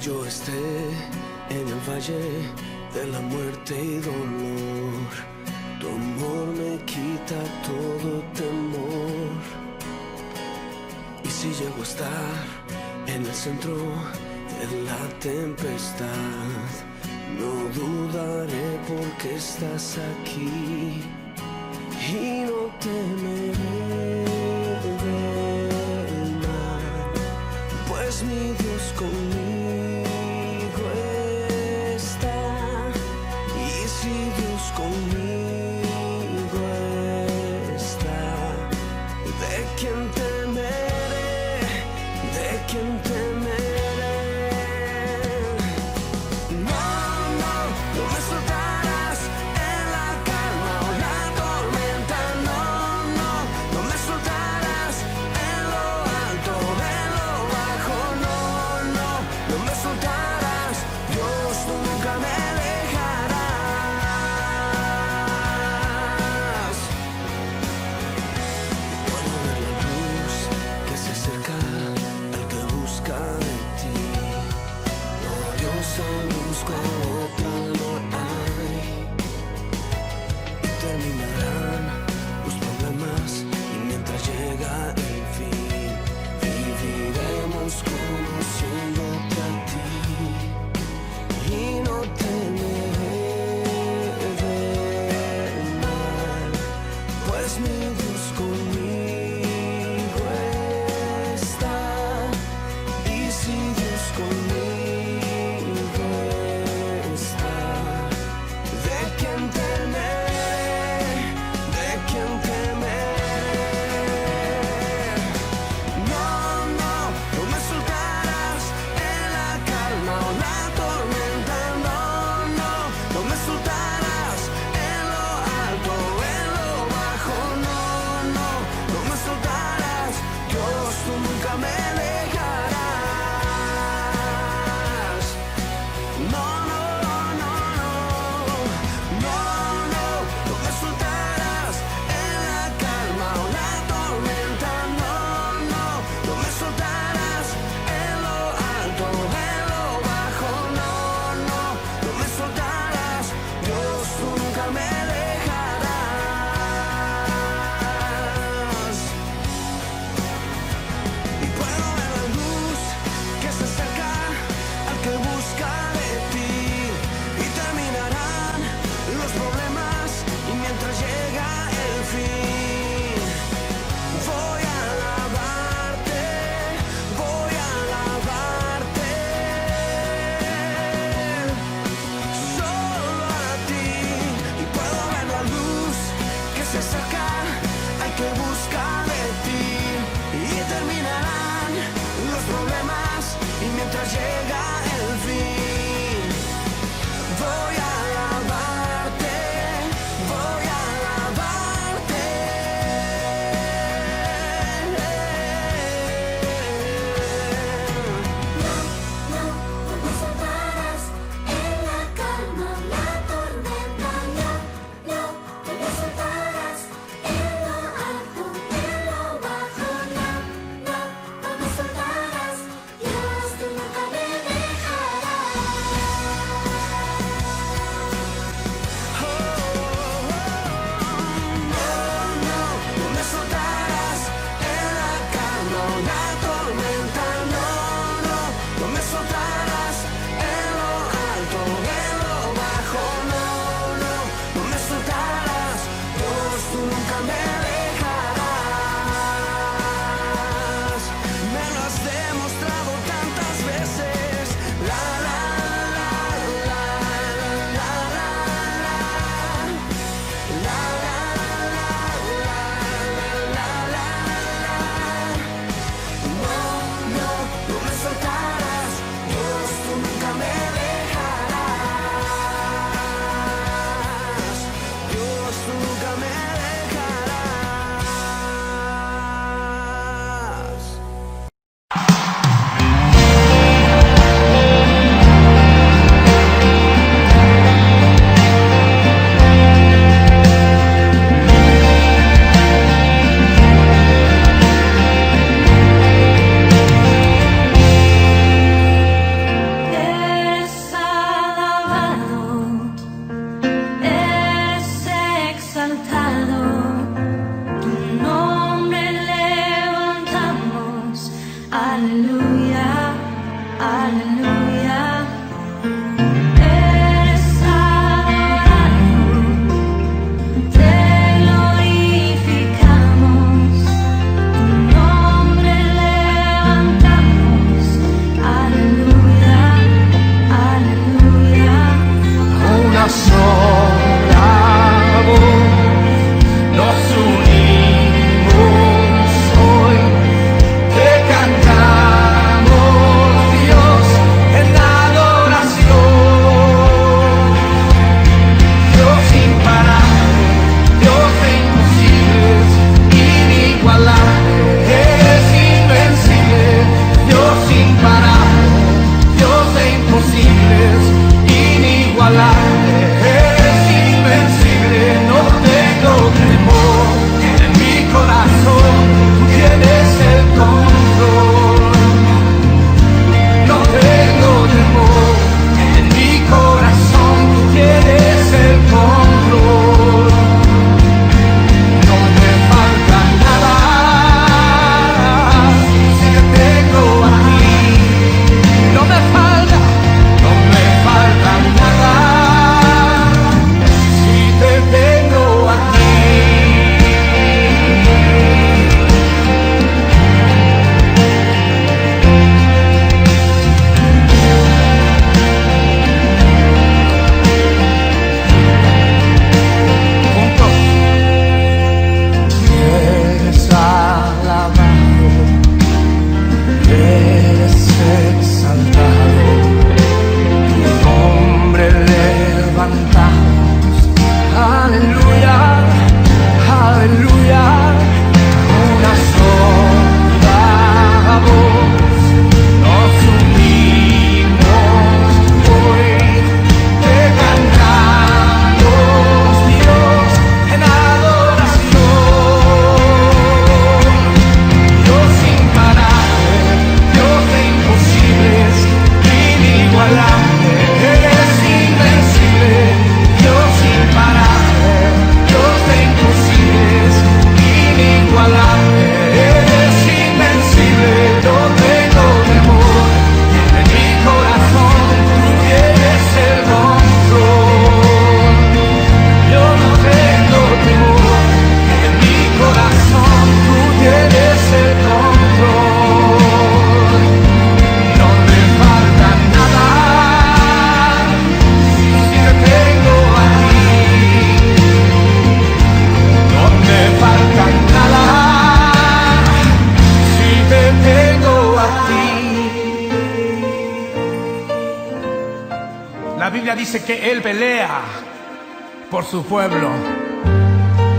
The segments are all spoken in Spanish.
yo esté en el valle de la muerte y dolor, tu amor me quita todo temor. Y si llego a estar en el centro de la tempestad, no dudaré porque estás aquí y no temeré del mal, pues mi Dios conmigo está. Y si Dios conmigo está, ¿de quién temeré? ¿De quién temeré? dice que Él pelea por su pueblo.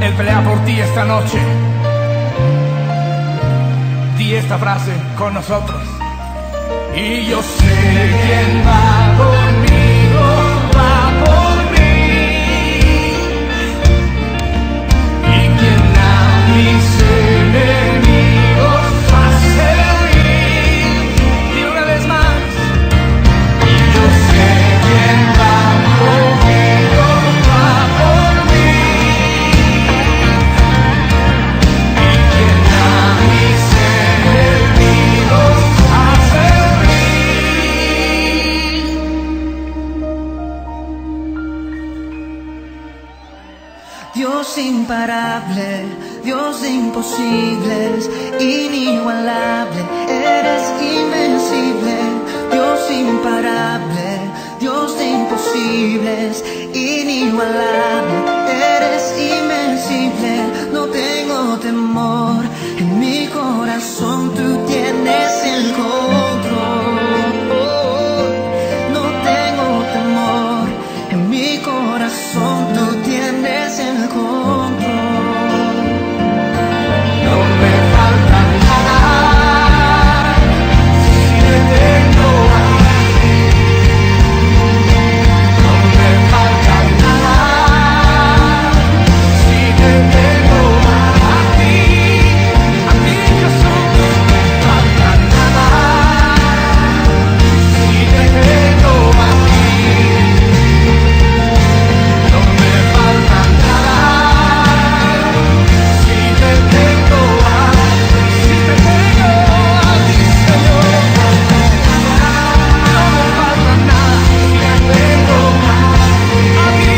Él pelea por ti esta noche. Di esta frase con nosotros. Y yo sé quién va conmigo, va por mí. Y quien a mis enemigos hace huir. Y una vez más. Y yo sé quién va conmigo, va por mí. Y quien a mis enemigos hace huir. Dios imparable, Dios de imposibles, inigualable, eres invencible. Dios imparable, Dios de imposibles, inigualable, eres invencible. No tengo temor, en mi corazón tú tienes el control. No tengo temor, en mi corazón tú tienes el control. No me falta nada si te tengo a ti. No me falta nada si te tengo a ti. A ti Jesús, no me falta nada si te tengo a ti. No me falta nada si te tengo a ti. Si te tengo a ti, Señor. No me falta nada si te tengo a ti.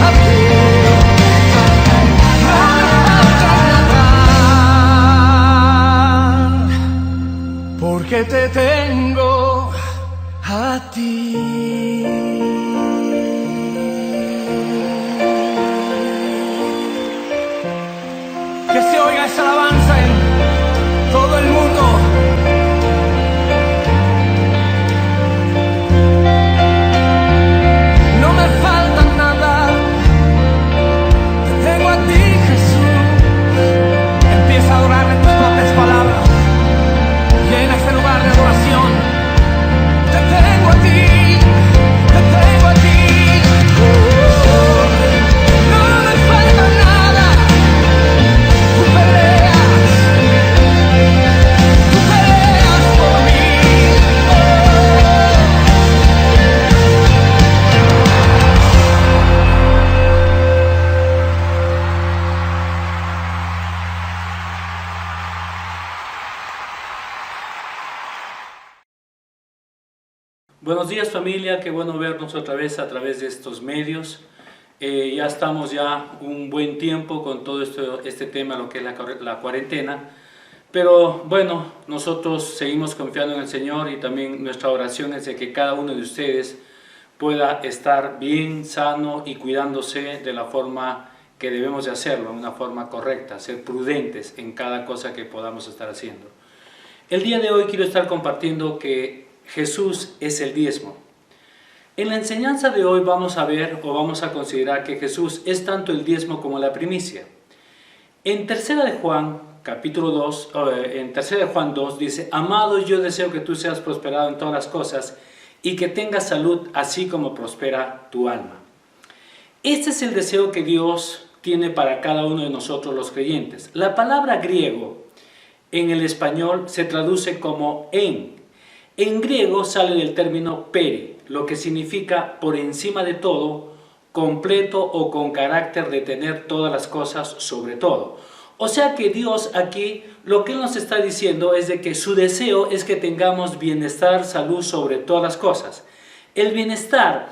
A ti. No me falta nada porque te tengo a ti. Que se oiga esa alabanza en todo el mundo. No me falta nada, te tengo a ti, Jesús. Empieza a adorar en tus propias palabras. Llena este lugar de adoración. Te tengo a ti, te tengo a ti. No me falta nada. Tú peleas por mí. Buenos días familia, qué bueno vernos otra vez a través de estos medios. Ya estamos ya un buen tiempo con todo este tema, lo que es la cuarentena. Pero bueno, nosotros seguimos confiando en el Señor y también nuestra oración es de que cada uno de ustedes pueda estar bien, sano y cuidándose de la forma que debemos de hacerlo, una forma correcta, ser prudentes en cada cosa que podamos estar haciendo. El día de hoy quiero estar compartiendo que Jesús es el diezmo. En la enseñanza de hoy vamos a ver o vamos a considerar que Jesús es tanto el diezmo como la primicia. En 3 de Juan, capítulo 2, en 3 de Juan 2 dice: Amado, yo deseo que tú seas prosperado en todas las cosas y que tengas salud así como prospera tu alma. Este es el deseo que Dios tiene para cada uno de nosotros los creyentes. La palabra griego en el español se traduce como en. En griego sale del término peri, lo que significa por encima de todo, completo o con carácter de tener todas las cosas sobre todo. O sea que Dios aquí lo que Él nos está diciendo es de que su deseo es que tengamos bienestar, salud sobre todas las cosas. El bienestar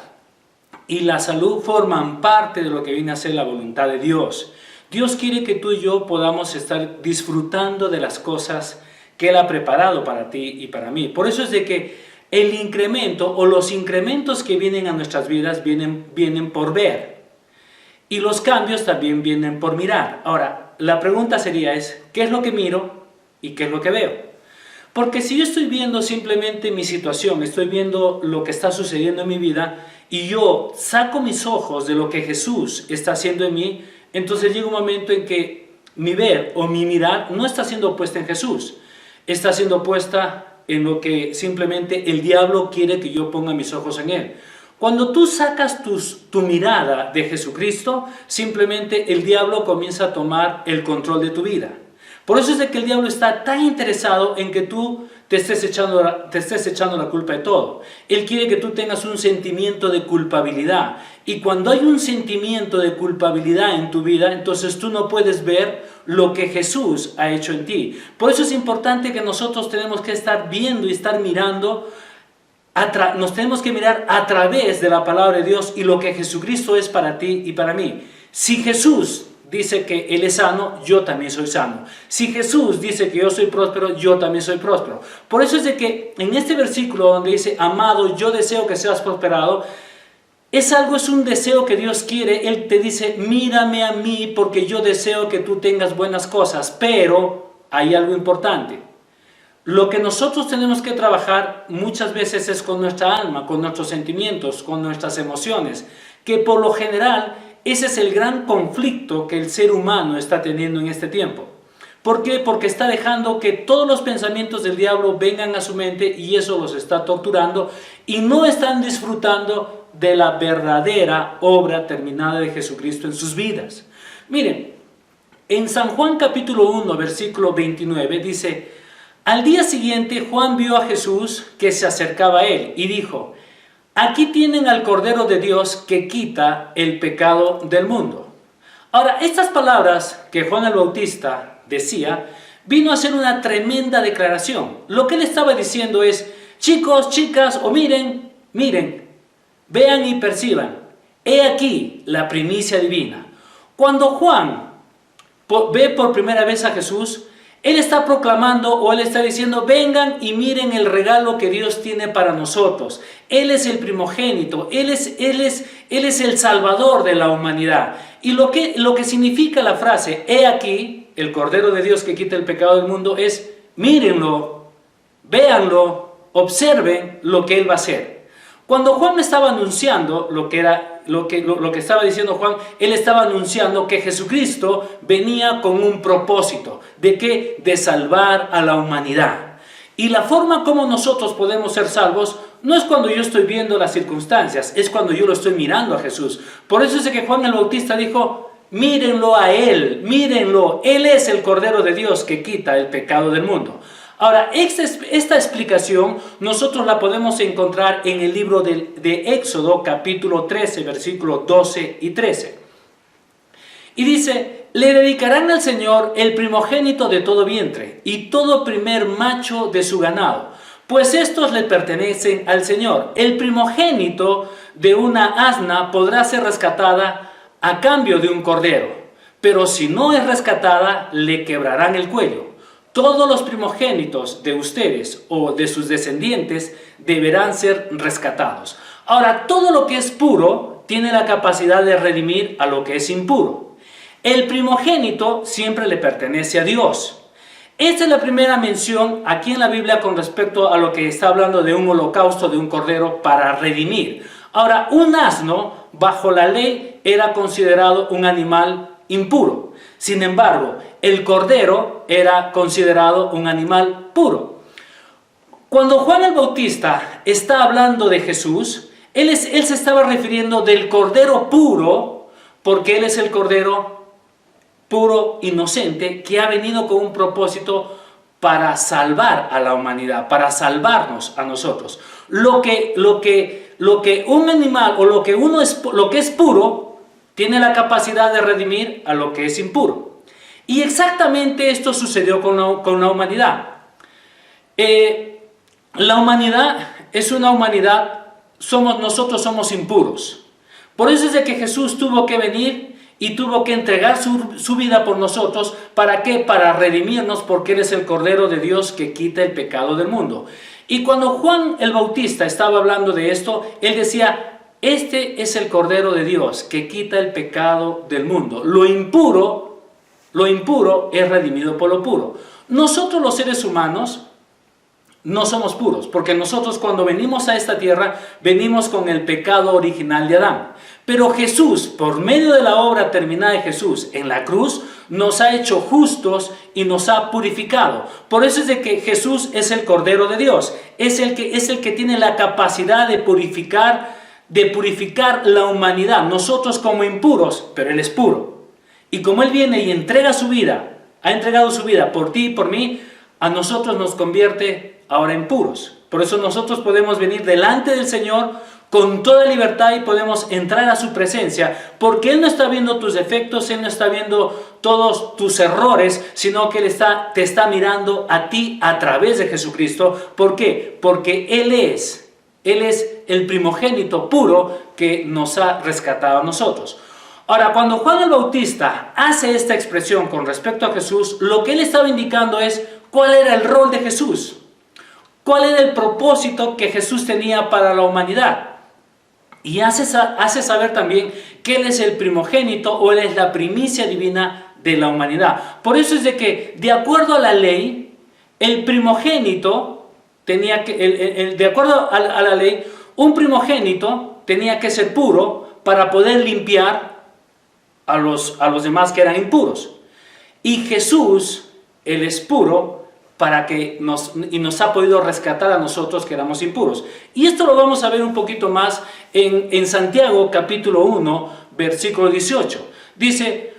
y la salud forman parte de lo que viene a ser la voluntad de Dios. Dios quiere que tú y yo podamos estar disfrutando de las cosas que Él ha preparado para ti y para mí. Por eso es de que el incremento o los incrementos que vienen a nuestras vidas vienen por ver. Y los cambios también vienen por mirar. Ahora, la pregunta sería ¿qué es lo que miro y qué es lo que veo? Porque si yo estoy viendo simplemente mi situación, estoy viendo lo que está sucediendo en mi vida y yo saco mis ojos de lo que Jesús está haciendo en mí, entonces llega un momento en que mi ver o mi mirar no está siendo puesta en Jesús, está siendo puesta en lo que simplemente el diablo quiere que yo ponga mis ojos en él. Cuando tú sacas tu mirada de Jesucristo, simplemente el diablo comienza a tomar el control de tu vida. Por eso es de que el diablo está tan interesado en que tú te estés echando la culpa de todo. Él quiere que tú tengas un sentimiento de culpabilidad. Y cuando hay un sentimiento de culpabilidad en tu vida, entonces tú no puedes ver lo que Jesús ha hecho en ti. Por eso es importante que nosotros tenemos que estar viendo y estar mirando, nos tenemos que mirar a través de la palabra de Dios y lo que Jesucristo es para ti y para mí. Si Jesús dice que Él es sano, yo también soy sano. Si Jesús dice que yo soy próspero, yo también soy próspero. Por eso es de que en este versículo donde dice, amado, yo deseo que seas prosperado, es un deseo que Dios quiere. Él te dice, mírame a mí porque yo deseo que tú tengas buenas cosas, pero hay algo importante. Lo que nosotros tenemos que trabajar muchas veces es con nuestra alma, con nuestros sentimientos, con nuestras emociones, que por lo general ese es el gran conflicto que el ser humano está teniendo en este tiempo. ¿Por qué? Porque está dejando que todos los pensamientos del diablo vengan a su mente y eso los está torturando y no están disfrutando de la verdadera obra terminada de Jesucristo en sus vidas. Miren, en San Juan capítulo 1, versículo 29 dice, al día siguiente Juan vio a Jesús que se acercaba a él y dijo, aquí tienen al Cordero de Dios que quita el pecado del mundo. Ahora, estas palabras que Juan el Bautista decía, vino a hacer una tremenda declaración. Lo que él estaba diciendo es, chicos, chicas, o miren, vean y perciban, he aquí la primicia divina. Cuando Juan ve por primera vez a Jesús, él está proclamando o él está diciendo, vengan y miren el regalo que Dios tiene para nosotros. Él es el primogénito, Él es el salvador de la humanidad. Y lo que significa la frase, he aquí, el Cordero de Dios que quita el pecado del mundo, es mírenlo, véanlo, observen lo que Él va a hacer. Cuando Juan estaba anunciando lo que estaba diciendo Juan, él estaba anunciando que Jesucristo venía con un propósito. ¿De qué? De salvar a la humanidad. Y la forma como nosotros podemos ser salvos no es cuando yo estoy viendo las circunstancias, es cuando yo lo estoy mirando a Jesús. Por eso es que Juan el Bautista dijo, mírenlo a Él, mírenlo, Él es el Cordero de Dios que quita el pecado del mundo. Ahora, esta explicación nosotros la podemos encontrar en el libro de Éxodo, capítulo 13, versículos 12 y 13. Y dice, le dedicarán al Señor el primogénito de todo vientre y todo primer macho de su ganado, pues estos le pertenecen al Señor. El primogénito de una asna podrá ser rescatada a cambio de un cordero, pero si no es rescatada, le quebrarán el cuello. Todos los primogénitos de ustedes o de sus descendientes deberán ser rescatados. Ahora, todo lo que es puro tiene la capacidad de redimir a lo que es impuro. El primogénito siempre le pertenece a Dios. Esta es la primera mención aquí en la Biblia con respecto a lo que está hablando de un holocausto, de un cordero para redimir. Ahora, un asno, bajo la ley, era considerado un animal impuro. Sin embargo, el cordero era considerado un animal puro. Cuando Juan el Bautista está hablando de Jesús, él se estaba refiriendo del cordero puro, porque él es el cordero puro, inocente, que ha venido con un propósito para salvar a la humanidad, para salvarnos a nosotros. Lo que un animal o lo que es puro tiene la capacidad de redimir a lo que es impuro. Y exactamente esto sucedió con la humanidad. La humanidad es una humanidad, nosotros somos impuros. Por eso es de que Jesús tuvo que venir y tuvo que entregar su vida por nosotros. ¿Para qué? Para redimirnos, porque Él es el Cordero de Dios que quita el pecado del mundo. Y cuando Juan el Bautista estaba hablando de esto, él decía, este es el Cordero de Dios que quita el pecado del mundo. Lo impuro es redimido por lo puro. Nosotros los seres humanos no somos puros, porque nosotros cuando venimos a esta tierra, venimos con el pecado original de Adán. Pero Jesús, por medio de la obra terminada de Jesús en la cruz, nos ha hecho justos y nos ha purificado. Por eso es de que Jesús es el Cordero de Dios, es el que tiene la capacidad de purificar la humanidad. Nosotros como impuros, pero Él es puro. Y como Él viene y entrega su vida, ha entregado su vida por ti y por mí, a nosotros nos convierte ahora en puros. Por eso nosotros podemos venir delante del Señor con toda libertad y podemos entrar a su presencia, porque Él no está viendo tus defectos, Él no está viendo todos tus errores, sino que Él te está mirando a ti a través de Jesucristo. ¿Por qué? Porque Él es el primogénito puro que nos ha rescatado a nosotros. Ahora, cuando Juan el Bautista hace esta expresión con respecto a Jesús, lo que él estaba indicando es cuál era el rol de Jesús, cuál era el propósito que Jesús tenía para la humanidad. Y hace saber también que Él es el primogénito o Él es la primicia divina de la humanidad. Por eso es de que, de acuerdo a la ley, el primogénito tenía que, de acuerdo a la ley, un primogénito tenía que ser puro para poder limpiar a los demás que eran impuros. Y Jesús, Él es puro y nos ha podido rescatar a nosotros que éramos impuros. Y esto lo vamos a ver un poquito más en Santiago capítulo 1, versículo 18. Dice,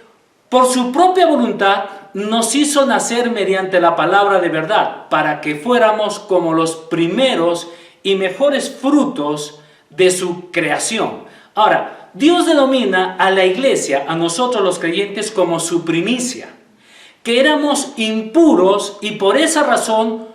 por su propia voluntad nos hizo nacer mediante la palabra de verdad, para que fuéramos como los primeros y mejores frutos de su creación. Ahora, Dios denomina a la iglesia, a nosotros los creyentes, como su primicia, que éramos impuros y por esa razón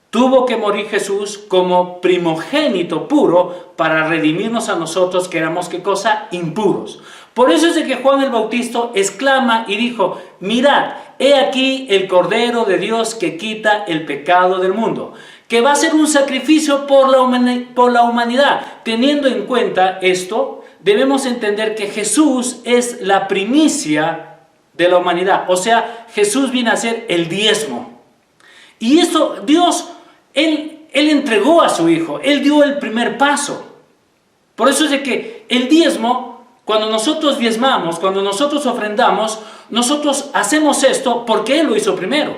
tuvo que morir Jesús como primogénito puro para redimirnos a nosotros que éramos, ¿qué cosa? Impuros. Por eso es de que Juan el Bautista exclama y dijo, mirad, he aquí el Cordero de Dios que quita el pecado del mundo, que va a ser un sacrificio por la humanidad. Teniendo en cuenta esto, debemos entender que Jesús es la primicia de la humanidad. O sea, Jesús viene a ser el diezmo. Y eso, Dios, Él entregó a su Hijo. Él dio el primer paso. Por eso es de que el diezmo, cuando nosotros diezmamos, cuando nosotros ofrendamos, nosotros hacemos esto porque Él lo hizo primero.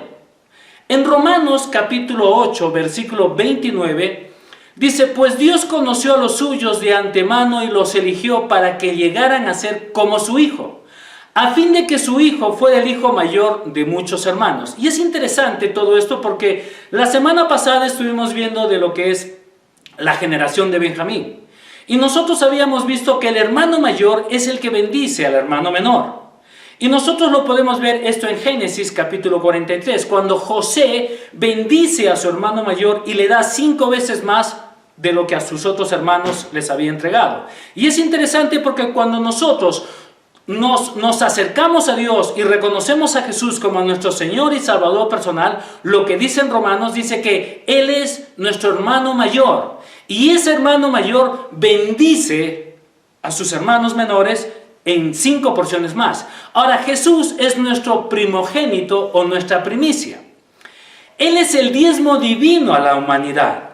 En Romanos capítulo 8, versículo 29, dice, pues Dios conoció a los suyos de antemano y los eligió para que llegaran a ser como su Hijo, a fin de que su hijo fuera el hijo mayor de muchos hermanos. Y es interesante todo esto porque la semana pasada estuvimos viendo de lo que es la generación de Benjamín. Y nosotros habíamos visto que el hermano mayor es el que bendice al hermano menor. Y nosotros lo podemos ver esto en Génesis capítulo 43, cuando José bendice a su hermano mayor y le da 5 veces más de lo que a sus otros hermanos les había entregado. Y es interesante porque cuando nosotros nos acercamos a Dios y reconocemos a Jesús como nuestro Señor y Salvador personal, lo que dice en Romanos, dice que Él es nuestro hermano mayor. Y ese hermano mayor bendice a sus hermanos menores en 5 porciones más. Ahora, Jesús es nuestro primogénito o nuestra primicia. Él es el diezmo divino a la humanidad.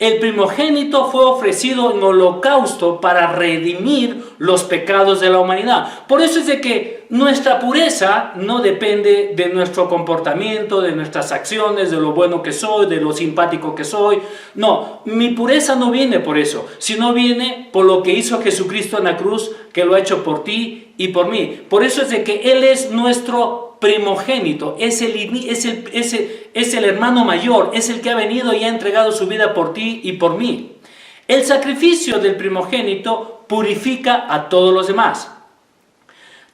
El primogénito fue ofrecido en holocausto para redimir los pecados de la humanidad. Por eso es de que nuestra pureza no depende de nuestro comportamiento, de nuestras acciones, de lo bueno que soy, de lo simpático que soy. No, mi pureza no viene por eso, sino viene por lo que hizo Jesucristo en la cruz, que lo ha hecho por ti y por mí. Por eso es de que Él es nuestro primogénito, es el hermano mayor, es el que ha venido y ha entregado su vida por ti y por mí. El sacrificio del primogénito purifica a todos los demás.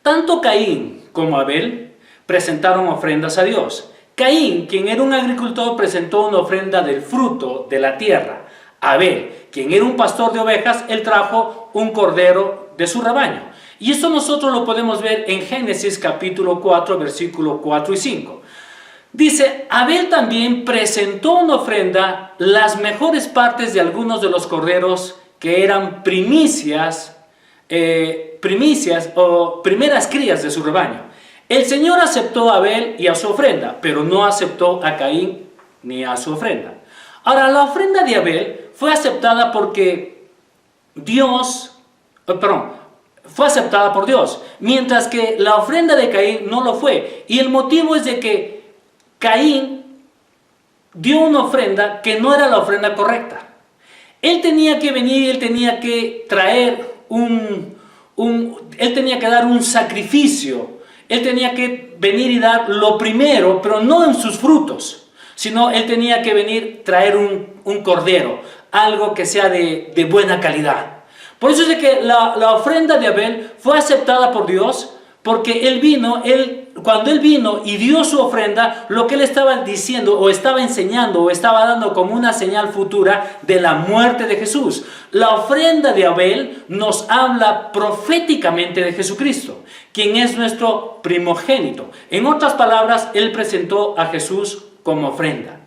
Tanto Caín como Abel presentaron ofrendas a Dios. Caín, quien era un agricultor, presentó una ofrenda del fruto de la tierra. Abel, quien era un pastor de ovejas, él trajo un cordero de su rebaño. Y esto nosotros lo podemos ver en Génesis capítulo 4, versículo 4 y 5. Dice, Abel también presentó una ofrenda, las mejores partes de algunos de los corderos que eran primicias o primeras crías de su rebaño. El Señor aceptó a Abel y a su ofrenda, pero no aceptó a Caín ni a su ofrenda. Ahora, la ofrenda de Abel fue aceptada porque fue aceptada por Dios, mientras que la ofrenda de Caín no lo fue. Y el motivo es de que Caín dio una ofrenda que no era la ofrenda correcta. Él tenía que venir, él tenía que traer él tenía que dar un sacrificio, él tenía que venir y dar lo primero, pero no en sus frutos, sino él tenía que venir, traer un cordero, algo que sea de buena calidad. Por eso es de que la ofrenda de Abel fue aceptada por Dios, porque cuando él vino y dio su ofrenda, lo que él estaba diciendo, o estaba enseñando, o estaba dando como una señal futura de la muerte de Jesús. La ofrenda de Abel nos habla proféticamente de Jesucristo, quien es nuestro primogénito. En otras palabras, él presentó a Jesús como ofrenda.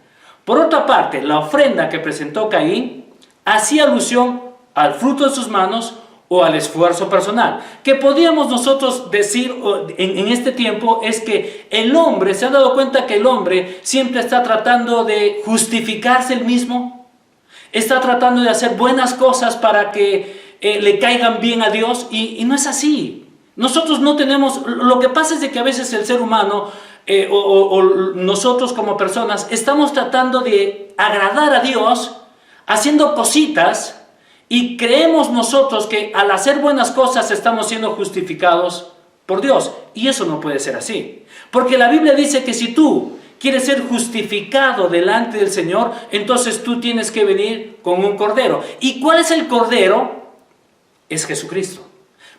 Por otra parte, la ofrenda que presentó Caín hacía alusión al fruto de sus manos o al esfuerzo personal. Que podríamos nosotros decir en este tiempo es que el hombre, ¿se han dado cuenta que el hombre siempre está tratando de justificarse él mismo? Está tratando de hacer buenas cosas para que le caigan bien a Dios, y no es así. Nosotros no tenemos, lo que pasa es de que a veces el ser humano o nosotros como personas estamos tratando de agradar a Dios haciendo cositas, y creemos nosotros que al hacer buenas cosas estamos siendo justificados por Dios. Y eso no puede ser así. Porque la Biblia dice que si tú quieres ser justificado delante del Señor, entonces tú tienes que venir con un cordero. ¿Y cuál es el cordero? Es Jesucristo.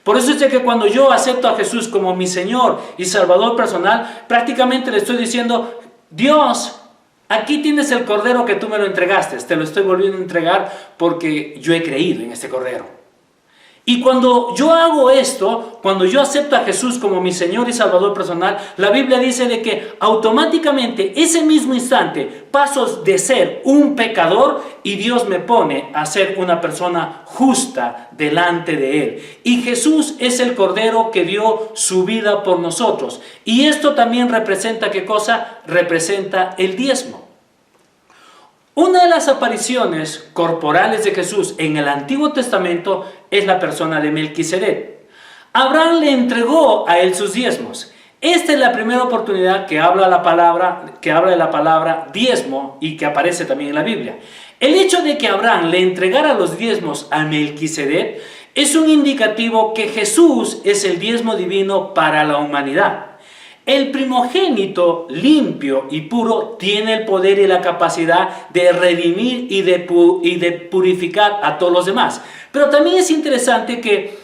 Por eso es de que cuando yo acepto a Jesús como mi Señor y Salvador personal, prácticamente le estoy diciendo: Dios, aquí tienes el cordero que tú me lo entregaste, te lo estoy volviendo a entregar porque yo he creído en este cordero. Y cuando yo hago esto, cuando yo acepto a Jesús como mi Señor y Salvador personal, la Biblia dice de que automáticamente, ese mismo instante, paso de ser un pecador y Dios me pone a ser una persona justa delante de Él. Y Jesús es el Cordero que dio su vida por nosotros. Y esto también representa, ¿qué cosa? Representa el diezmo. Una de las apariciones corporales de Jesús en el Antiguo Testamento es la persona de Melquisedec. Abraham le entregó a él sus diezmos. Esta es la primera oportunidad que habla de la palabra diezmo y que aparece también en la Biblia. El hecho de que Abraham le entregara los diezmos a Melquisedec es un indicativo que Jesús es el diezmo divino para la humanidad. El primogénito limpio y puro tiene el poder y la capacidad de redimir y de purificar a todos los demás. Pero también es interesante que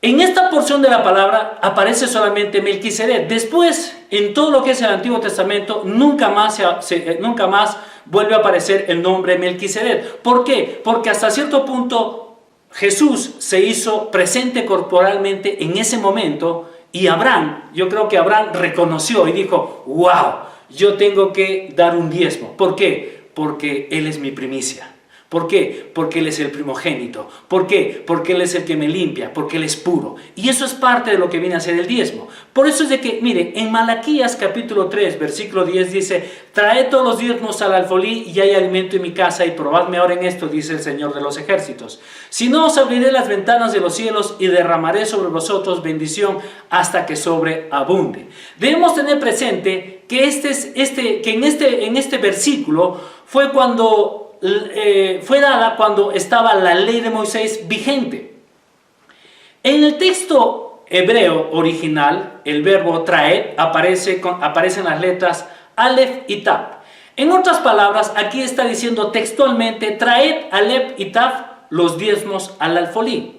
en esta porción de la palabra aparece solamente Melquisedec. Después, en todo lo que es el Antiguo Testamento, nunca más vuelve a aparecer el nombre Melquisedec. ¿Por qué? Porque hasta cierto punto Jesús se hizo presente corporalmente en ese momento. Y yo creo que Abraham reconoció y dijo: wow, yo tengo que dar un diezmo. ¿Por qué? Porque Él es mi primicia. ¿Por qué? Porque Él es el primogénito. ¿Por qué? Porque Él es el que me limpia, porque Él es puro. Y eso es parte de lo que viene a ser el diezmo. Por eso es de que, mire, en Malaquías capítulo 3, versículo 10 dice: traed todos los diezmos al alfolí y hay alimento en mi casa, y probadme ahora en esto, dice el Señor de los ejércitos. Si no, os abriré las ventanas de los cielos y derramaré sobre vosotros bendición hasta que sobreabunde. Debemos tener presente que en este versículo fue dada cuando estaba la ley de Moisés vigente. En el texto hebreo original, el verbo traer aparecen las letras Aleph y Taf. En otras palabras, aquí está diciendo textualmente: traed Aleph y Taf, los diezmos al alfolí.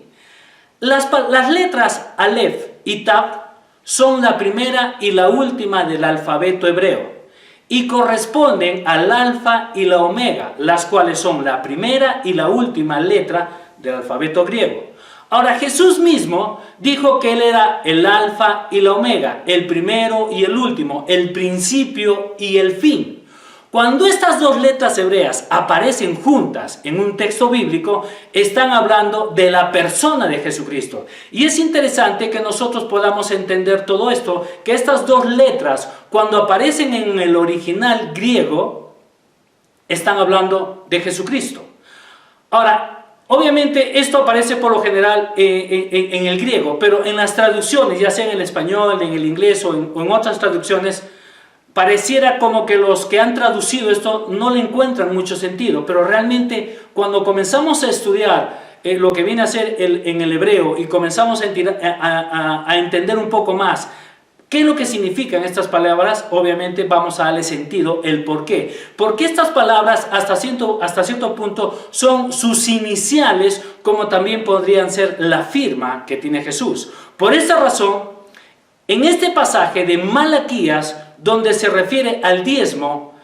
Las letras Aleph y Taf son la primera y la última del alfabeto hebreo y corresponden al alfa y la omega, las cuales son la primera y la última letra del alfabeto griego. Ahora, Jesús mismo dijo que Él era el alfa y la omega, el primero y el último, el principio y el fin. Cuando estas dos letras hebreas aparecen juntas en un texto bíblico, están hablando de la persona de Jesucristo. Y es interesante que nosotros podamos entender todo esto, que estas dos letras, cuando aparecen en el original griego, están hablando de Jesucristo. Ahora, obviamente esto aparece por lo general en el griego, pero en las traducciones, ya sea en el español, en el inglés o en otras traducciones, pareciera como que los que han traducido esto no le encuentran mucho sentido, pero realmente cuando comenzamos a estudiar lo que viene a ser en el hebreo y comenzamos a entender un poco más qué es lo que significan estas palabras, obviamente vamos a darle sentido, el por qué. Porque estas palabras hasta cierto punto son sus iniciales, como también podrían ser la firma que tiene Jesús. Por esta razón, en este pasaje de Malaquías, donde se refiere al diezmo,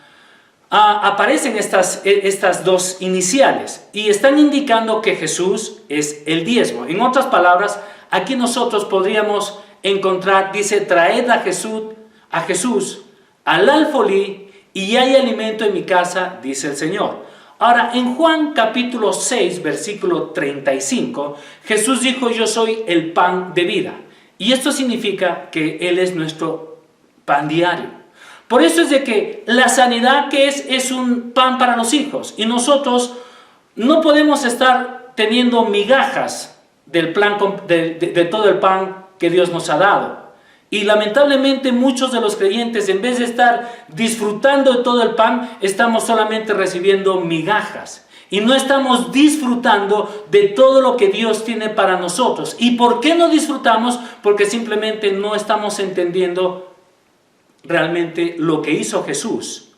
aparecen estas dos iniciales y están indicando que Jesús es el diezmo. En otras palabras, aquí nosotros podríamos encontrar, dice, traed a Jesús al alfolí y hay alimento en mi casa, dice el Señor. Ahora, en Juan capítulo 6, versículo 35, Jesús dijo, yo soy el pan de vida. Y esto significa que Él es nuestro pan diario. Por eso es de que la sanidad que es un pan para los hijos. Y nosotros no podemos estar teniendo migajas del de todo el pan que Dios nos ha dado. Y lamentablemente muchos de los creyentes, en vez de estar disfrutando de todo el pan, estamos solamente recibiendo migajas. Y no estamos disfrutando de todo lo que Dios tiene para nosotros. ¿Y por qué no disfrutamos? Porque simplemente no estamos entendiendo realmente lo que hizo Jesús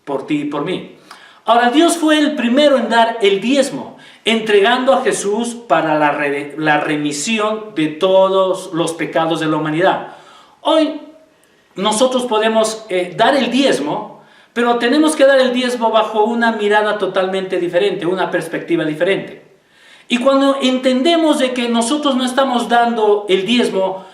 por ti y por mí. Ahora, Dios fue el primero en dar el diezmo, entregando a Jesús para la remisión de todos los pecados de la humanidad. Hoy nosotros podemos dar el diezmo, pero tenemos que dar el diezmo bajo una mirada totalmente diferente, una perspectiva diferente. Y cuando entendemos de que nosotros no estamos dando el diezmo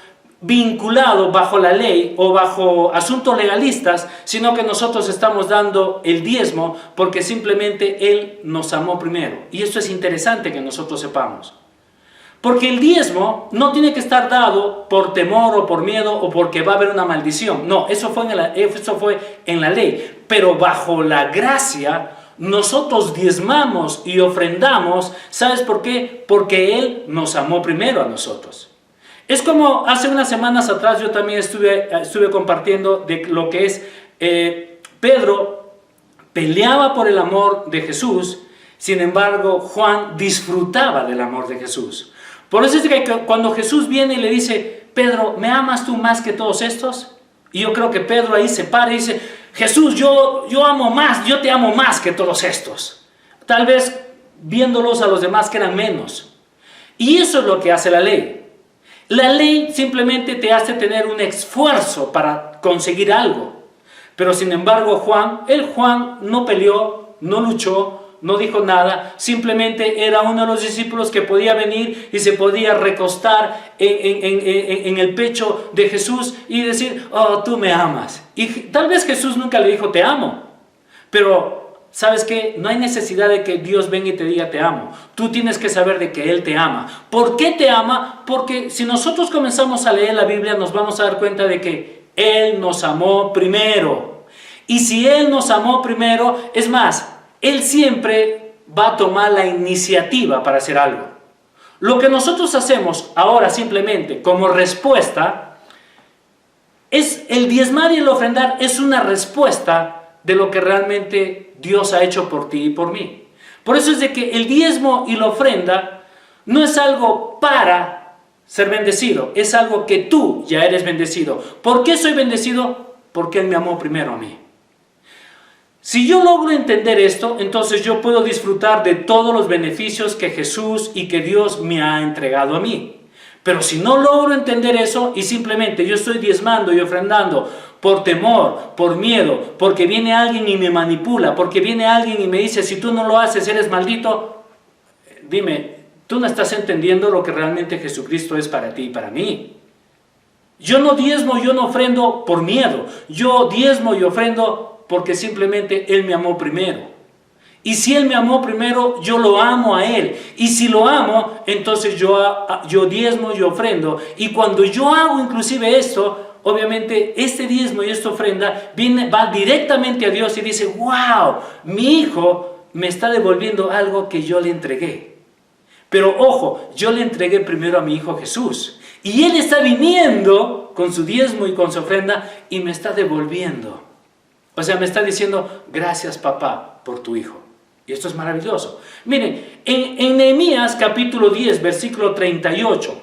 vinculado bajo la ley o bajo asuntos legalistas, sino que nosotros estamos dando el diezmo porque simplemente Él nos amó primero. Y esto es interesante que nosotros sepamos. Porque el diezmo no tiene que estar dado por temor o por miedo o porque va a haber una maldición. No, eso fue en la ley. Pero bajo la gracia nosotros diezmamos y ofrendamos. ¿Sabes por qué? Porque Él nos amó primero a nosotros. Es como hace unas semanas atrás yo también estuve compartiendo de lo que es Pedro peleaba por el amor de Jesús, sin embargo Juan disfrutaba del amor de Jesús. Por eso es que cuando Jesús viene y le dice, Pedro, ¿me amas tú más que todos estos? Y yo creo que Pedro ahí se para y dice, Jesús, yo te amo más que todos estos. Tal vez viéndolos a los demás que eran menos. Y eso es lo que hace la ley. La ley simplemente te hace tener un esfuerzo para conseguir algo. Pero sin embargo Juan no peleó, no luchó, no dijo nada, simplemente era uno de los discípulos que podía venir y se podía recostar en el pecho de Jesús y decir, oh, tú me amas. Y tal vez Jesús nunca le dijo, te amo, pero ¿sabes qué? No hay necesidad de que Dios venga y te diga te amo. Tú tienes que saber de que Él te ama. ¿Por qué te ama? Porque si nosotros comenzamos a leer la Biblia nos vamos a dar cuenta de que Él nos amó primero. Y si Él nos amó primero, es más, Él siempre va a tomar la iniciativa para hacer algo. Lo que nosotros hacemos ahora simplemente como respuesta es el diezmar y el ofrendar, es una respuesta de lo que realmente Dios ha hecho por ti y por mí. Por eso es de que el diezmo y la ofrenda no es algo para ser bendecido, es algo que tú ya eres bendecido. ¿Por qué soy bendecido? Porque Él me amó primero a mí. Si yo logro entender esto, entonces yo puedo disfrutar de todos los beneficios que Jesús y que Dios me ha entregado a mí. Pero si no logro entender eso y simplemente yo estoy diezmando y ofrendando por temor, por miedo, porque viene alguien y me manipula, porque viene alguien y me dice, si tú no lo haces, eres maldito, dime, tú no estás entendiendo lo que realmente Jesucristo es para ti y para mí. Yo no diezmo, yo no ofrendo por miedo, yo diezmo y ofrendo porque simplemente Él me amó primero. Y si Él me amó primero, yo lo amo a Él. Y si lo amo, entonces yo diezmo y ofrendo. Y cuando yo hago inclusive esto, obviamente este diezmo y esta ofrenda va directamente a Dios y dice, wow, mi hijo me está devolviendo algo que yo le entregué. Pero ojo, yo le entregué primero a mi hijo Jesús. Y él está viniendo con su diezmo y con su ofrenda y me está devolviendo. O sea, me está diciendo, gracias papá por tu hijo. Y esto es maravilloso. Miren, en Nehemías capítulo 10, versículo 38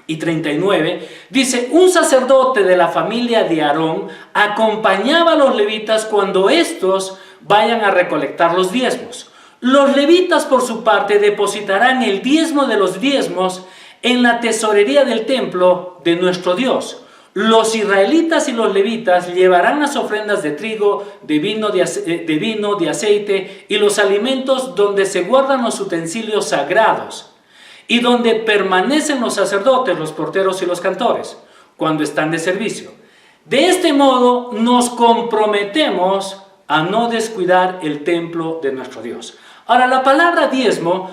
y 39, dice, un sacerdote de la familia de Aarón acompañaba a los levitas cuando estos vayan a recolectar los diezmos. Los levitas por su parte depositarán el diezmo de los diezmos en la tesorería del templo de nuestro Dios. Los israelitas y los levitas llevarán las ofrendas de trigo, de vino, de aceite y los alimentos donde se guardan los utensilios sagrados y donde permanecen los sacerdotes, los porteros y los cantores cuando están de servicio. De este modo nos comprometemos a no descuidar el templo de nuestro Dios. Ahora, la palabra diezmo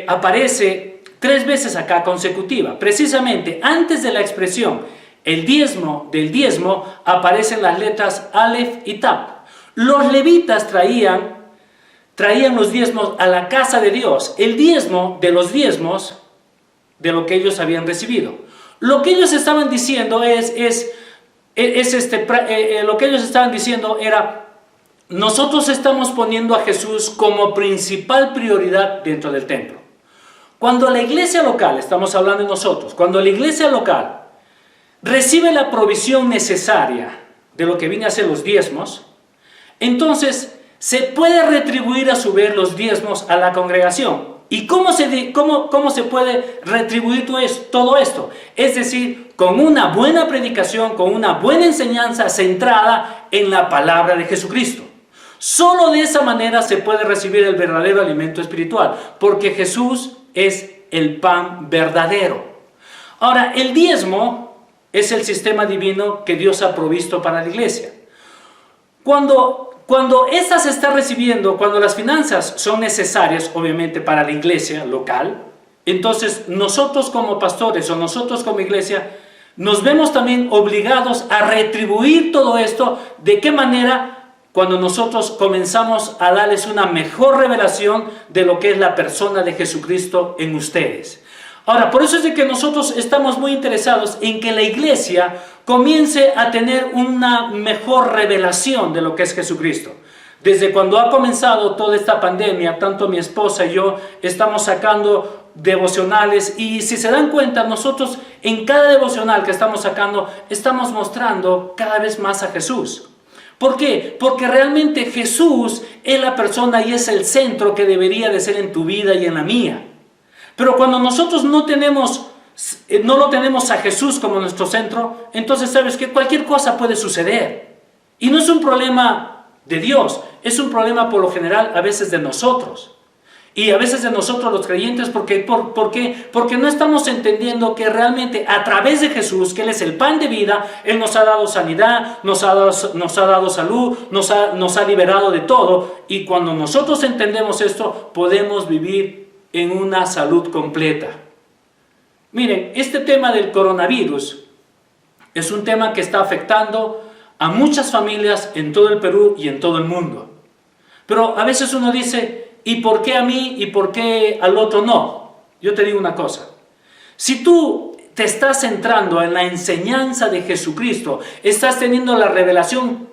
aparece 3 veces acá consecutiva. Precisamente antes de la expresión el diezmo del diezmo aparecen las letras Aleph y Tap. Los levitas traían los diezmos a la casa de Dios. El diezmo de los diezmos de lo que ellos habían recibido. Lo que ellos estaban diciendo lo que ellos estaban diciendo era, nosotros estamos poniendo a Jesús como principal prioridad dentro del templo. Cuando la iglesia local, estamos hablando de nosotros, cuando la iglesia local recibe la provisión necesaria de lo que viene a ser los diezmos, entonces se puede retribuir a su vez los diezmos a la congregación. ¿Y cómo se puede retribuir todo esto? Es decir, con una buena predicación, con una buena enseñanza centrada en la palabra de Jesucristo. Solo de esa manera se puede recibir el verdadero alimento espiritual, porque Jesús es el pan verdadero. Ahora, el diezmo es el sistema divino que Dios ha provisto para la iglesia. Cuando ésta se está recibiendo, cuando las finanzas son necesarias, obviamente, para la iglesia local, entonces nosotros como pastores o nosotros como iglesia nos vemos también obligados a retribuir todo esto. ¿De qué manera? Cuando nosotros comenzamos a darles una mejor revelación de lo que es la persona de Jesucristo en ustedes. Ahora, por eso es de que nosotros estamos muy interesados en que la iglesia comience a tener una mejor revelación de lo que es Jesucristo. Desde cuando ha comenzado toda esta pandemia, tanto mi esposa y yo estamos sacando devocionales, y si se dan cuenta, nosotros en cada devocional que estamos sacando, estamos mostrando cada vez más a Jesús. ¿Por qué? Porque realmente Jesús es la persona y es el centro que debería de ser en tu vida y en la mía. Pero cuando nosotros no lo tenemos a Jesús como nuestro centro, entonces sabes que cualquier cosa puede suceder. Y no es un problema de Dios, es un problema por lo general a veces de nosotros. Y a veces de nosotros los creyentes, ¿por qué? Porque no estamos entendiendo que realmente a través de Jesús, que Él es el pan de vida, Él nos ha dado sanidad, nos ha dado salud, nos ha liberado de todo. Y cuando nosotros entendemos esto, podemos vivir en una salud completa. Miren, este tema del coronavirus es un tema que está afectando a muchas familias en todo el Perú y en todo el mundo. Pero a veces uno dice, ¿y por qué a mí y por qué al otro no? Yo te digo una cosa, si tú te estás centrando en la enseñanza de Jesucristo, estás teniendo la revelación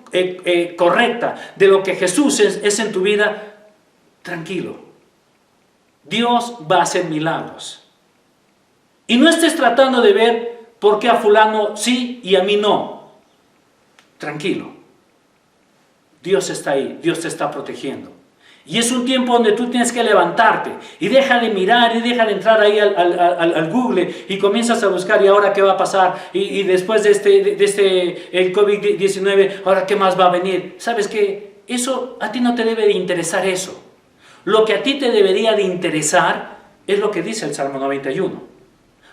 correcta de lo que Jesús es en tu vida, tranquilo. Dios va a hacer milagros. Y no estés tratando de ver por qué a fulano sí y a mí no. Tranquilo. Dios está ahí, Dios te está protegiendo. Y es un tiempo donde tú tienes que levantarte y deja de mirar y deja de entrar ahí al Google y comienzas a buscar, ¿y ahora qué va a pasar? Y después de el COVID-19, ¿ahora qué más va a venir? ¿Sabes qué? Eso a ti no te debe de interesar eso. Lo que a ti te debería de interesar es lo que dice el Salmo 91.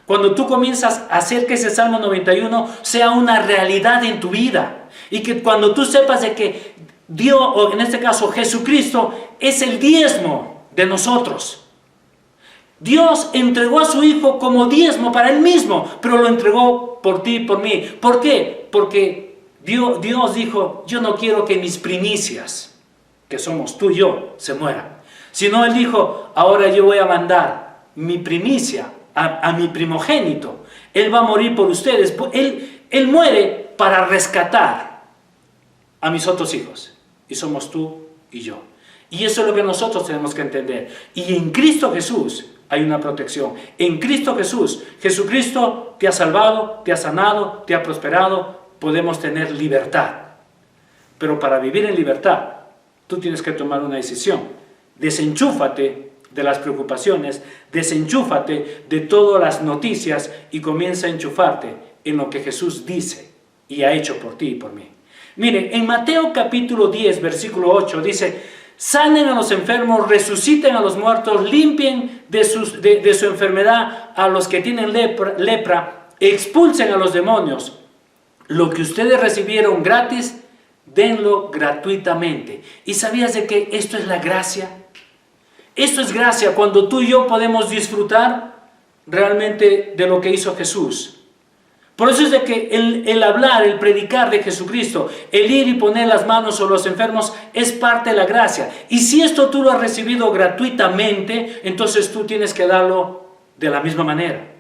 Cuando tú comienzas a hacer que ese Salmo 91 sea una realidad en tu vida, y que cuando tú sepas de que Dios, o en este caso Jesucristo, es el diezmo de nosotros, Dios entregó a su Hijo como diezmo para Él mismo, pero lo entregó por ti y por mí. ¿Por qué? Porque Dios dijo, yo no quiero que mis primicias, que somos tú y yo, se mueran. Sino Él dijo, ahora yo voy a mandar mi primicia a mi primogénito. Él va a morir por ustedes. Él muere para rescatar a mis otros hijos. Y somos tú y yo. Y eso es lo que nosotros tenemos que entender. Y en Cristo Jesús hay una protección. En Cristo Jesús, Jesucristo te ha salvado, te ha sanado, te ha prosperado. Podemos tener libertad. Pero para vivir en libertad, tú tienes que tomar una decisión. Desenchúfate de las preocupaciones, desenchúfate de todas las noticias y comienza a enchufarte en lo que Jesús dice y ha hecho por ti y por mí. Miren, en Mateo capítulo 10, versículo 8 dice, sanen a los enfermos, resuciten a los muertos, limpien de su enfermedad a los que tienen lepra, expulsen a los demonios. Lo que ustedes recibieron gratis, denlo gratuitamente. ¿Y sabías de que esto es la gracia? Esto es gracia cuando tú y yo podemos disfrutar realmente de lo que hizo Jesús. Por eso es de que el hablar, el predicar de Jesucristo, el ir y poner las manos sobre los enfermos es parte de la gracia. Y si esto tú lo has recibido gratuitamente, entonces tú tienes que darlo de la misma manera.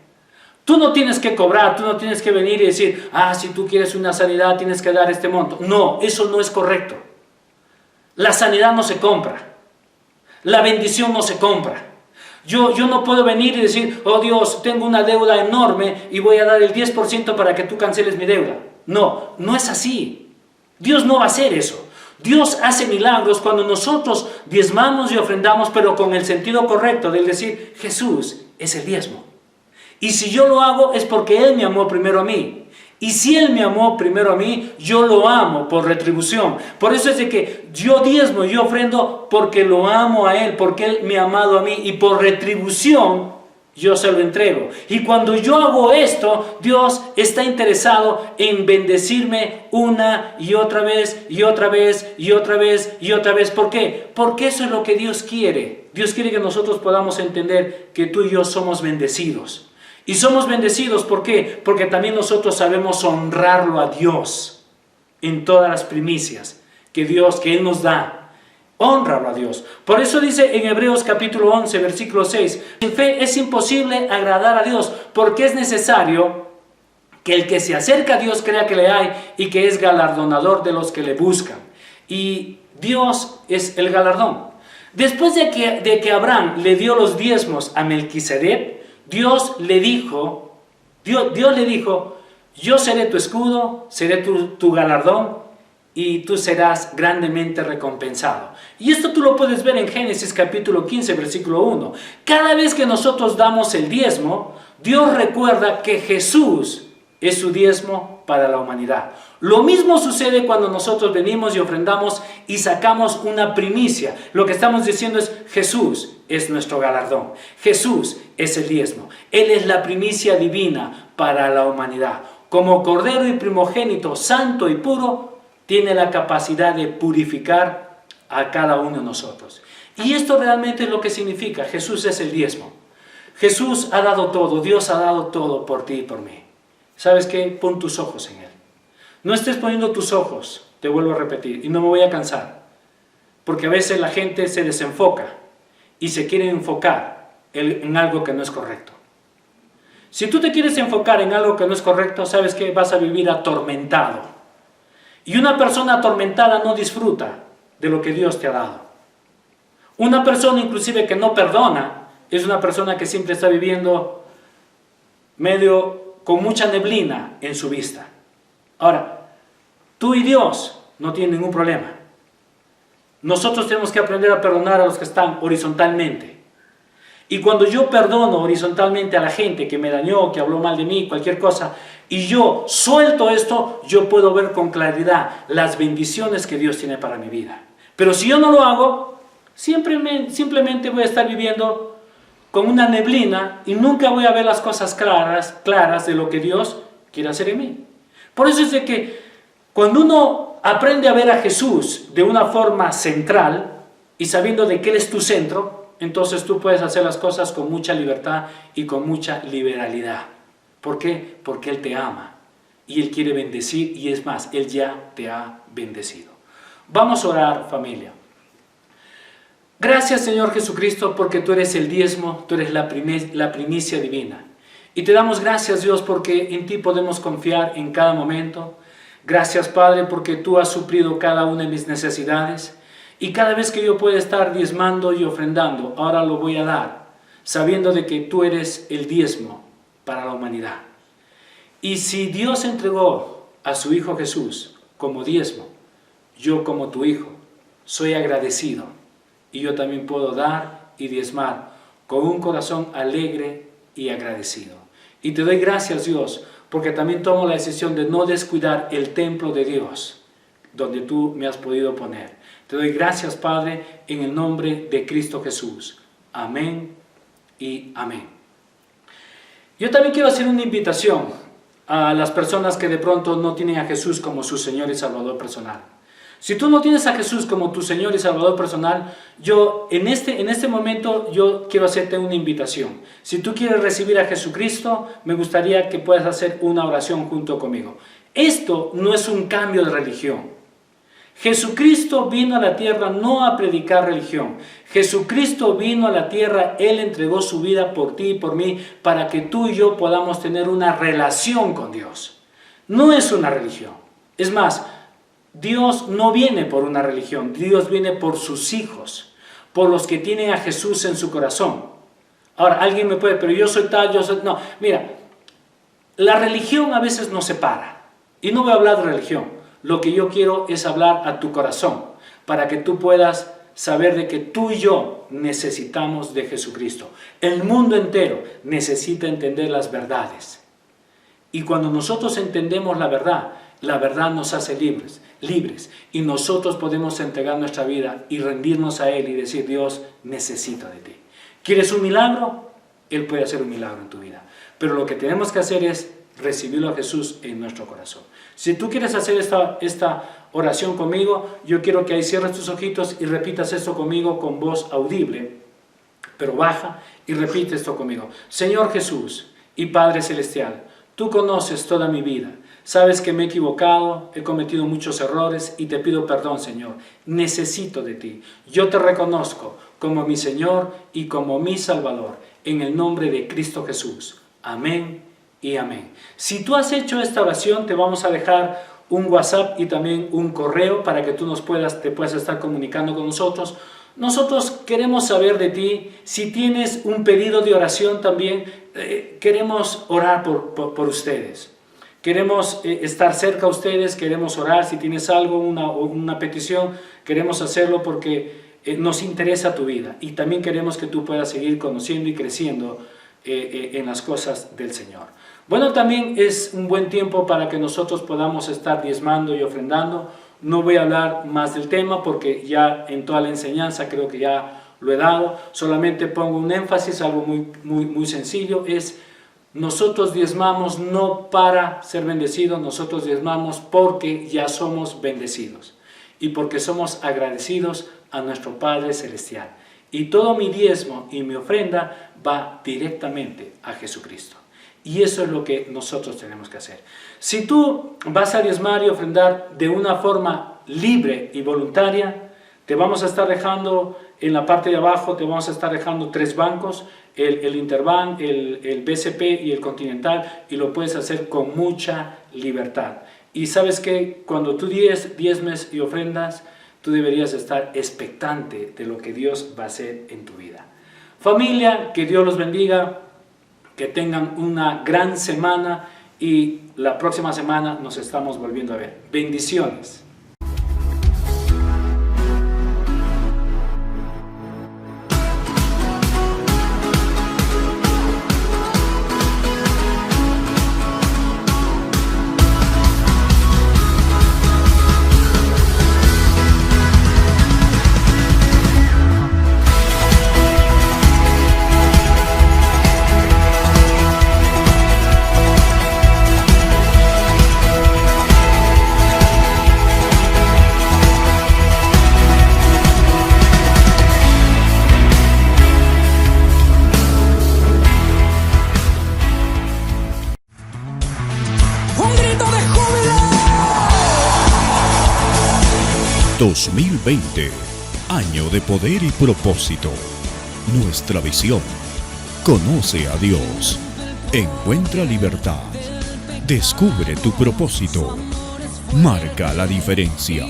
Tú no tienes que cobrar, tú no tienes que venir y decir, si tú quieres una sanidad tienes que dar este monto. No, eso no es correcto. La sanidad no se compra. La bendición no se compra. Yo no puedo venir y decir, oh Dios, tengo una deuda enorme y voy a dar el 10% para que tú canceles mi deuda. No, no es así. Dios no va a hacer eso. Dios hace milagros cuando nosotros diezmamos y ofrendamos, pero con el sentido correcto del decir, Jesús es el diezmo. Y si yo lo hago es porque Él me amó primero a mí. Y si Él me amó primero a mí, yo lo amo por retribución. Por eso es de que yo diezmo y yo ofrendo porque lo amo a Él, porque Él me ha amado a mí y por retribución yo se lo entrego. Y cuando yo hago esto, Dios está interesado en bendecirme una y otra vez, y otra vez, y otra vez, y otra vez. ¿Por qué? Porque eso es lo que Dios quiere. Dios quiere que nosotros podamos entender que tú y yo somos bendecidos. Y somos bendecidos, ¿por qué? Porque también nosotros sabemos honrarlo a Dios en todas las primicias que Él nos da. Hónralo a Dios. Por eso dice en Hebreos capítulo 11, versículo 6, sin fe es imposible agradar a Dios, porque es necesario que el que se acerca a Dios crea que le hay y que es galardonador de los que le buscan. Y Dios es el galardón. Después de que Abraham le dio los diezmos a Melquisedec, Dios le dijo, yo seré tu escudo, seré tu galardón y tú serás grandemente recompensado. Y esto tú lo puedes ver en Génesis capítulo 15, versículo 1. Cada vez que nosotros damos el diezmo, Dios recuerda que Jesús es su diezmo para la humanidad. Lo mismo sucede cuando nosotros venimos y ofrendamos y sacamos una primicia. Lo que estamos diciendo es, Jesús es nuestro galardón. Jesús es el diezmo. Él es la primicia divina para la humanidad. Como Cordero y primogénito, santo y puro, tiene la capacidad de purificar a cada uno de nosotros. Y esto realmente es lo que significa. Jesús es el diezmo. Jesús ha dado todo. Dios ha dado todo por ti y por mí. ¿Sabes qué? Pon tus ojos en Él. No estés poniendo tus ojos, te vuelvo a repetir, y no me voy a cansar, porque a veces la gente se desenfoca y se quiere enfocar en algo que no es correcto. Si tú te quieres enfocar en algo que no es correcto, ¿sabes qué? Vas a vivir atormentado. Y una persona atormentada no disfruta de lo que Dios te ha dado. Una persona inclusive que no perdona, es una persona que siempre está viviendo con mucha neblina en su vista. Ahora, tú y Dios no tienen ningún problema. Nosotros tenemos que aprender a perdonar a los que están horizontalmente. Y cuando yo perdono horizontalmente a la gente que me dañó, que habló mal de mí, cualquier cosa, y yo suelto esto, yo puedo ver con claridad las bendiciones que Dios tiene para mi vida. Pero si yo no lo hago, simplemente voy a estar viviendo con una neblina y nunca voy a ver las cosas claras de lo que Dios quiere hacer en mí. Por eso es de que cuando uno aprende a ver a Jesús de una forma central y sabiendo de que Él es tu centro, entonces tú puedes hacer las cosas con mucha libertad y con mucha liberalidad. ¿Por qué? Porque Él te ama y Él quiere bendecir, y es más, Él ya te ha bendecido. Vamos a orar, familia. Gracias, Señor Jesucristo, porque tú eres el diezmo, tú eres la primicia divina. Y te damos gracias, Dios, porque en ti podemos confiar en cada momento. Gracias, Padre, porque tú has suplido cada una de mis necesidades. Y cada vez que yo pueda estar diezmando y ofrendando, ahora lo voy a dar, sabiendo de que tú eres el diezmo para la humanidad. Y si Dios entregó a su Hijo Jesús como diezmo, yo como tu Hijo soy agradecido, y yo también puedo dar y diezmar con un corazón alegre y agradecido. Y te doy gracias, Dios, porque también tomo la decisión de no descuidar el templo de Dios, donde tú me has podido poner. Te doy gracias, Padre, en el nombre de Cristo Jesús. Amén y amén. Yo también quiero hacer una invitación a las personas que de pronto no tienen a Jesús como su Señor y Salvador personal. Si tú no tienes a Jesús como tu Señor y Salvador personal, yo en este momento yo quiero hacerte una invitación. Si tú quieres recibir a Jesucristo, me gustaría que puedas hacer una oración junto conmigo. Esto no es un cambio de religión. Jesucristo vino a la tierra no a predicar religión. Jesucristo vino a la tierra, Él entregó su vida por ti y por mí, para que tú y yo podamos tener una relación con Dios. No es una religión. Es más, Dios no viene por una religión, Dios viene por sus hijos, por los que tienen a Jesús en su corazón. Ahora, alguien me puede, pero yo soy tal, yo soy... No, mira, la religión a veces nos separa. Y no voy a hablar de religión. Lo que yo quiero es hablar a tu corazón, para que tú puedas saber de que tú y yo necesitamos de Jesucristo. El mundo entero necesita entender las verdades. Y cuando nosotros entendemos la verdad nos hace libres, y nosotros podemos entregar nuestra vida y rendirnos a Él y decir: Dios, necesito de ti. ¿Quieres un milagro? Él puede hacer un milagro en tu vida, pero lo que tenemos que hacer es recibirlo a Jesús en nuestro corazón. Si tú quieres hacer esta oración conmigo, yo quiero que ahí cierres tus ojitos y repitas esto conmigo con voz audible, pero baja, y repite esto conmigo. Señor Jesús y Padre Celestial, tú conoces toda mi vida. Sabes que me he equivocado, he cometido muchos errores y te pido perdón, Señor. Necesito de ti. Yo te reconozco como mi Señor y como mi Salvador, en el nombre de Cristo Jesús. Amén y amén. Si tú has hecho esta oración, te vamos a dejar un WhatsApp y también un correo para que tú te puedas estar comunicando con nosotros. Nosotros queremos saber de ti. Si tienes un pedido de oración también, queremos orar por ustedes. Queremos estar cerca a ustedes, queremos orar. Si tienes algo, una petición, queremos hacerlo porque nos interesa tu vida. Y también queremos que tú puedas seguir conociendo y creciendo en las cosas del Señor. Bueno, también es un buen tiempo para que nosotros podamos estar diezmando y ofrendando. No voy a hablar más del tema porque ya en toda la enseñanza creo que ya lo he dado. Solamente pongo un énfasis, algo muy sencillo, es: nosotros diezmamos no para ser bendecidos, nosotros diezmamos porque ya somos bendecidos y porque somos agradecidos a nuestro Padre Celestial. Y todo mi diezmo y mi ofrenda va directamente a Jesucristo. Y eso es lo que nosotros tenemos que hacer. Si tú vas a diezmar y ofrendar de una forma libre y voluntaria, te vamos a estar dejando en la parte de abajo, te vamos a estar dejando 3 bancos, el Interbank, el BCP y el Continental, y lo puedes hacer con mucha libertad. Y sabes que cuando tú diezmes y ofrendas, tú deberías estar expectante de lo que Dios va a hacer en tu vida. Familia, que Dios los bendiga, que tengan una gran semana y la próxima semana nos estamos volviendo a ver. Bendiciones. 2020, año de poder y propósito. Nuestra visión: conoce a Dios, encuentra libertad, descubre tu propósito, marca la diferencia.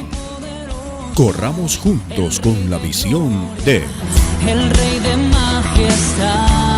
Corramos juntos con la visión de el Rey de Majestad.